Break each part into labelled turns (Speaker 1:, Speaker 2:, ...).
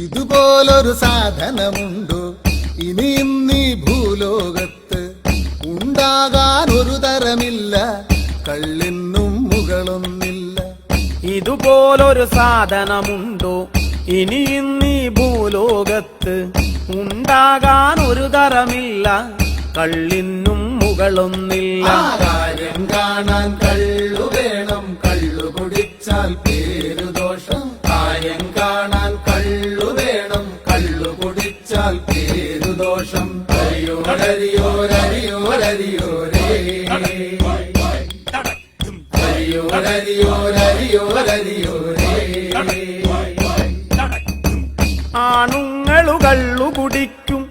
Speaker 1: ഇതുപോലൊരു സാധനമുണ്ടോ ഇനി ഇന്നീ ഭൂലോകത്ത്? ഉണ്ടാകാൻ ഒരു തരമില്ല, കള്ളിനും മുകളൊന്നില്ല.
Speaker 2: ഇതുപോലൊരു സാധനമുണ്ടോ ഇനി ഇന്നീ ഭൂലോകത്ത്? ഉണ്ടാകാൻ ഒരു തരമില്ല, കള്ളിനും മുകളൊന്നില്ല.
Speaker 1: കാര്യം കാണാൻ കള്ളു വേണം, കള്ളു കുടിച്ചാൽ പേരുദോഷം. കാര്യം കാണാൻ കള്ളു വേണം, കള്ളു കുടിച്ചാൽ പേരുദോഷം. ഹരിയോരരിയോരരിയോരരിയോരേ, ഹരിയോരരിയോരരിയോരരിയോരേ.
Speaker 2: ആണുങ്ങളു കള്ളു കുടിക്കും,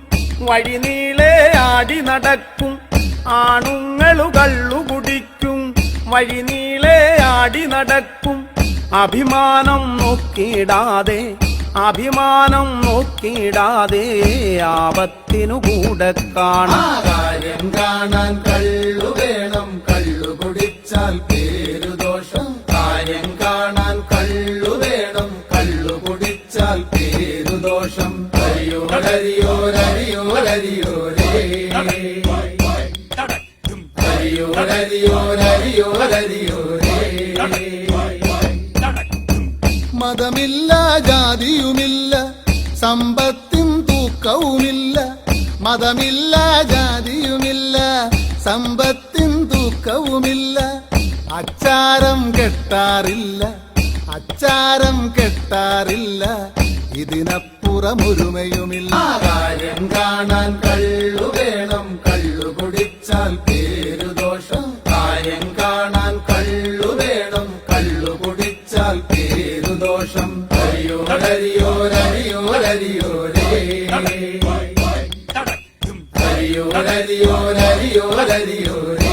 Speaker 2: വഴിനീളെ ആടി നടക്കും. ആണുങ്ങളു കള്ളു കുടിക്കും, വഴിനീളെ ആടി നടക്കും. അഭിമാനം നോക്കിയിടാതെ, അഭിമാനം നോക്കിയിടാതെ ആപത്തിനു കൂടെ കാണാം.
Speaker 1: കാര്യം കാണാൻ കള്ളു വേണം, കള്ളു കുടിച്ചാൽ പേരുദോഷം. കാര്യം കാണാൻ കള്ളു വേണം, കള്ളു കുടിച്ചാൽ പേരുദോഷം. ഹരിയോരരിയോരരിയോരരിയോരേ, ഹരിയോരരിയോരരിയോരരിയോരേ. മതമില്ല, ജാതിയുമില്ല, സമ്പത്തിൻ തൂക്കവുമില്ല. മതമില്ല, ജാതിയുമില്ല, സമ്പത്തിൻ തൂക്കവുമില്ല. അച്ചാരം കെട്ടാറില്ല, അച്ചാരം കെട്ടാറില്ല, ഇതിനപ്പുറമൊരുമയുമില്ല. കാര്യം കാണാൻ കള്ളു വേണം, കള്ളു കുടിച്ചാൽ പേരുദോഷം. കാര്യം കാണാൻ കള്ളു വേണം, കള്ളു കുടിച്ചാൽ പേരുദോഷം. ഹരിയോരരിയോരരിയോരരിയോരേ, ഹരിയോരരിയോരരിയോരരിയോരേ.